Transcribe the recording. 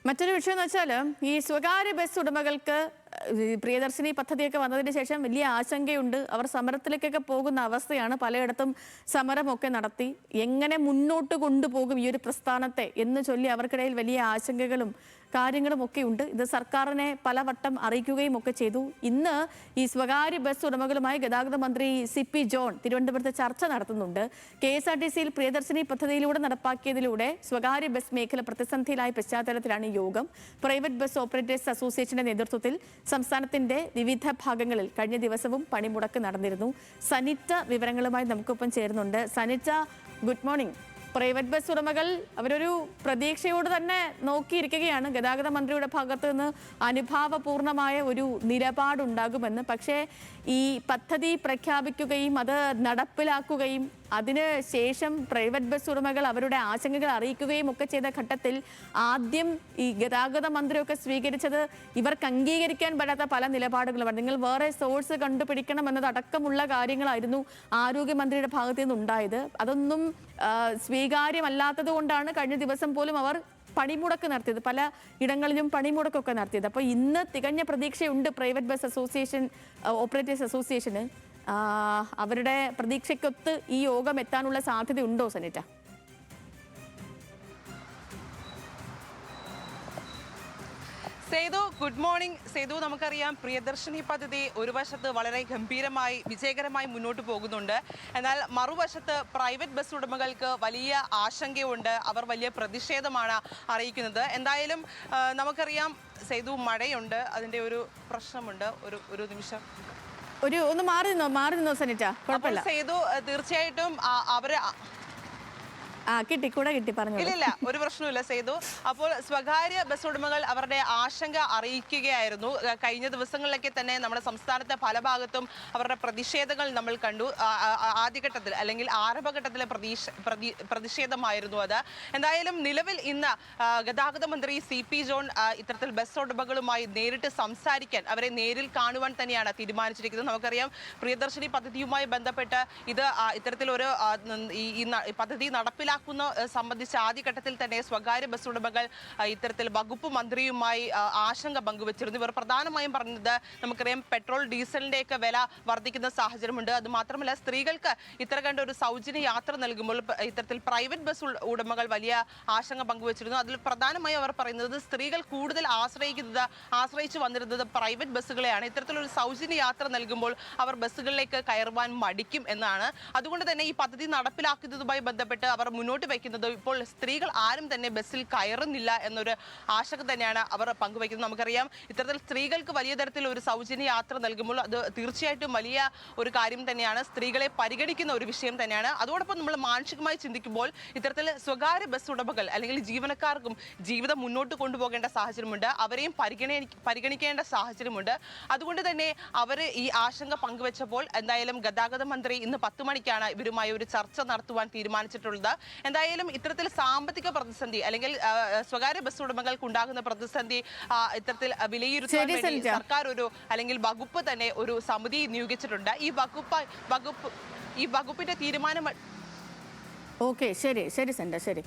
മറ്റൊരു വിഷയം എന്ന് വെച്ചാൽ ഈ സ്വകാര്യ ബസ് ഉടമകൾക്ക് പ്രിയദർശിനി പദ്ധതിയൊക്കെ വന്നതിന് ശേഷം വലിയ ആശങ്കയുണ്ട്. അവർ സമരത്തിലേക്കൊക്കെ പോകുന്ന അവസ്ഥയാണ്. പലയിടത്തും സമരമൊക്കെ നടത്തി എങ്ങനെ മുന്നോട്ട് കൊണ്ടുപോകും ഈ ഒരു പ്രസ്ഥാനത്തെ എന്ന് ചൊല്ലി അവർക്കിടയിൽ വലിയ ആശങ്കകളും കാര്യങ്ങളും ഒക്കെ ഉണ്ട്. ഇത് സർക്കാരിനെ പലവട്ടം അറിയിക്കുകയും ഒക്കെ ചെയ്തു. ഇന്ന് ഈ സ്വകാര്യ ബസ് ഉടമകളുമായി ഗതാഗത മന്ത്രി CP ജോൺ തിരുവനന്തപുരത്ത് ചർച്ച നടത്തുന്നുണ്ട്. KSRTCയിൽ പ്രിയദർശിനി പദ്ധതിയിലൂടെ നടപ്പാക്കിയതിലൂടെ സ്വകാര്യ ബസ് മേഖല പ്രതിസന്ധിയിലായ പശ്ചാത്തലത്തിലാണ് യോഗം. പ്രൈവറ്റ് ബസ് ഓപ്പറേറ്റേഴ്സ് അസോസിയേഷന്റെ നേതൃത്വത്തിൽ സംസ്ഥാനത്തിന്റെ വിവിധ ഭാഗങ്ങളിൽ കഴിഞ്ഞ ദിവസവും പണിമുടക്ക് നടന്നിരുന്നു. സനിറ്റ വിവരങ്ങളുമായി നമുക്കൊപ്പം ചേരുന്നുണ്ട്. സനിറ്റ, ഗുഡ് മോർണിംഗ്. പ്രൈവറ്റ് ബസ് ഉടമകൾ അവരൊരു പ്രതീക്ഷയോട് തന്നെ നോക്കിയിരിക്കുകയാണ്. ഗതാഗത മന്ത്രിയുടെ ഭാഗത്ത് നിന്ന് അനുഭാവപൂർണമായ ഒരു നിലപാടുണ്ടാകുമെന്ന്. പക്ഷേ ഈ പദ്ധതി പ്രഖ്യാപിക്കുകയും അത് നടപ്പിലാക്കുകയും അതിന് ശേഷം പ്രൈവറ്റ് ബസ് ഉടമകൾ അവരുടെ ആശങ്കകൾ അറിയിക്കുകയും ഒക്കെ ചെയ്ത ഘട്ടത്തിൽ ആദ്യം ഈ ഗതാഗത മന്ത്രിയൊക്കെ സ്വീകരിച്ചത് ഇവർക്ക് അംഗീകരിക്കാൻ പറ്റാത്ത പല നിലപാടുകളുമാണ്. നിങ്ങൾ വേറെ സോഴ്സ് കണ്ടുപിടിക്കണം എന്നതടക്കമുള്ള കാര്യങ്ങളായിരുന്നു ആരോഗ്യമന്ത്രിയുടെ ഭാഗത്തു നിന്നുണ്ടായത്. അതൊന്നും സ്വീകാര്യമല്ലാത്തത് കൊണ്ടാണ് കഴിഞ്ഞ ദിവസം പോലും അവർ പണിമുടക്ക് നടത്തിയത്, പല ഇടങ്ങളിലും പണിമുടക്കൊക്കെ നടത്തിയത്. അപ്പോൾ ഇന്ന് തികഞ്ഞ പ്രതീക്ഷയുണ്ട് പ്രൈവറ്റ് ബസ് അസോസിയേഷൻ, ഓപ്പറേറ്റേഴ്സ് അസോസിയേഷന്. അവരുടെ പ്രതീക്ഷയ്ക്കൊത്ത് ഈ യോഗം എത്താനുള്ള സാധ്യതയുണ്ടോ സനിറ്റ? Sethu, good morning. സേതു, നമുക്കറിയാം പ്രിയദർശിനി പദ്ധതി ഒരു വശത്ത് വളരെ ഗംഭീരമായി വിജയകരമായി മുന്നോട്ട് പോകുന്നുണ്ട്. എന്നാൽ മറുവശത്ത് പ്രൈവറ്റ് ബസ് ഉടമകൾക്ക് വലിയ ആശങ്കയുണ്ട്. അവർ വലിയ പ്രതിഷേധമാണ് അറിയിക്കുന്നത്. എന്തായാലും നമുക്കറിയാം സേതു, മഴയുണ്ട്, അതിൻ്റെ ഒരു പ്രശ്നമുണ്ട്. ഒരു നിമിഷം ഒന്ന് മാറി നിന്നോ സനിറ്റ? കുഴപ്പമില്ല സേതു. തീർച്ചയായിട്ടും അവര് കിട്ടി പറഞ്ഞു. ഇല്ല, ഒരു പ്രശ്നമില്ല സേതു. അപ്പോൾ സ്വകാര്യ ബസ് ഉടമകൾ അവരുടെ ആശങ്ക അറിയിക്കുകയായിരുന്നു. കഴിഞ്ഞ ദിവസങ്ങളിലൊക്കെ തന്നെ നമ്മുടെ സംസ്ഥാനത്തെ പല ഭാഗത്തും അവരുടെ പ്രതിഷേധങ്ങൾ നമ്മൾ കണ്ടു. ആദ്യഘട്ടത്തിൽ അല്ലെങ്കിൽ ആരംഭഘട്ടത്തിലെ പ്രതിഷേധമായിരുന്നു അത്. എന്തായാലും നിലവിൽ ഇന്ന് ഗതാഗത മന്ത്രി CP ജോൺ ഇത്തരത്തിൽ ബസ് ഉടമകളുമായി നേരിട്ട് സംസാരിക്കാൻ, അവരെ നേരിൽ കാണുവാൻ തന്നെയാണ് തീരുമാനിച്ചിരിക്കുന്നത്. നമുക്കറിയാം പ്രിയദർശിനി പദ്ധതിയുമായി ബന്ധപ്പെട്ട് ഇത്തരത്തിലൊരു പദ്ധതി നടപ്പിലാക്കുന്നത് സംബന്ധിച്ച് ആദ്യഘട്ടത്തിൽ തന്നെ സ്വകാര്യ ബസ് ഉടമകൾ ഇത്തരത്തിൽ വകുപ്പ് മന്ത്രിയുമായി ആശങ്ക പങ്കുവച്ചിരുന്നു. ഇവർ പ്രധാനമായും പറഞ്ഞത്, നമുക്കറിയാം പെട്രോൾ ഡീസലിന്റെയൊക്കെ വില വർദ്ധിക്കുന്ന സാഹചര്യമുണ്ട്. അത് മാത്രമല്ല സ്ത്രീകൾക്ക് ഇത്തരം കണ്ട ഒരു സൗജന്യ യാത്ര നൽകുമ്പോൾ ഇത്തരത്തിൽ പ്രൈവറ്റ് ബസ് ഉടമകൾ വലിയ ആശങ്ക പങ്കുവച്ചിരുന്നു. അതിൽ പ്രധാനമായും അവർ പറയുന്നത് സ്ത്രീകൾ കൂടുതൽ ആശ്രയിച്ചു വന്നിരുന്നത് പ്രൈവറ്റ് ബസ്സുകളെയാണ്. ഇത്തരത്തിലൊരു സൗജന്യ യാത്ര നൽകുമ്പോൾ അവർ ബസ്സുകളിലേക്ക് കയറുവാൻ മടിക്കും എന്നാണ്. അതുകൊണ്ട് തന്നെ ഈ പദ്ധതി നടപ്പിലാക്കുന്നതുമായി ബന്ധപ്പെട്ട് അവർ മുന്നോട്ട് വയ്ക്കുന്നത് ഇപ്പോൾ സ്ത്രീകൾ ആരും തന്നെ ബസ്സിൽ കയറുന്നില്ല എന്നൊരു ആശങ്ക തന്നെയാണ് അവർ പങ്കുവയ്ക്കുന്നത്. നമുക്കറിയാം ഇത്തരത്തിൽ സ്ത്രീകൾക്ക് വലിയ തരത്തിൽ ഒരു സൗജന്യ യാത്ര നൽകുമ്പോൾ അത് തീർച്ചയായിട്ടും വലിയ ഒരു കാര്യം തന്നെയാണ്, സ്ത്രീകളെ പരിഗണിക്കുന്ന ഒരു വിഷയം തന്നെയാണ്. അതോടൊപ്പം നമ്മൾ മാനസികമായി ചിന്തിക്കുമ്പോൾ ഇത്തരത്തിൽ സ്വകാര്യ ബസ് ഉടമകൾ അല്ലെങ്കിൽ ജീവനക്കാർക്കും ജീവിതം മുന്നോട്ട് കൊണ്ടുപോകേണ്ട സാഹചര്യമുണ്ട്, അവരെയും പരിഗണിക്കേണ്ട സാഹചര്യമുണ്ട്. അതുകൊണ്ട് തന്നെ അവർ ഈ ആശങ്ക പങ്കുവച്ചപ്പോൾ എന്തായാലും ഗതാഗത മന്ത്രി ഇന്ന് 10 മണിക്കാണ് ഇവരുമായി ഒരു ചർച്ച നടത്തുവാൻ തീരുമാനിച്ചിട്ടുള്ളത്. എന്തായാലും ഇത്തരത്തിൽ സാമ്പത്തിക പ്രതിസന്ധി അല്ലെങ്കിൽ സ്വകാര്യ ബസ് ഉടമകൾക്ക് ഉണ്ടാകുന്ന പ്രതിസന്ധി ഇത്തരത്തിൽ വിലയിരുത്താൻ വേണ്ടി സർക്കാർ അല്ലെങ്കിൽ വകുപ്പ് തന്നെ ഒരു സമിതി നിയോഗിച്ചിട്ടുണ്ട്. ഈ വകുപ്പിന്റെ തീരുമാനം. ഓക്കെ, ശരി സന്ധ്യ, ശരി.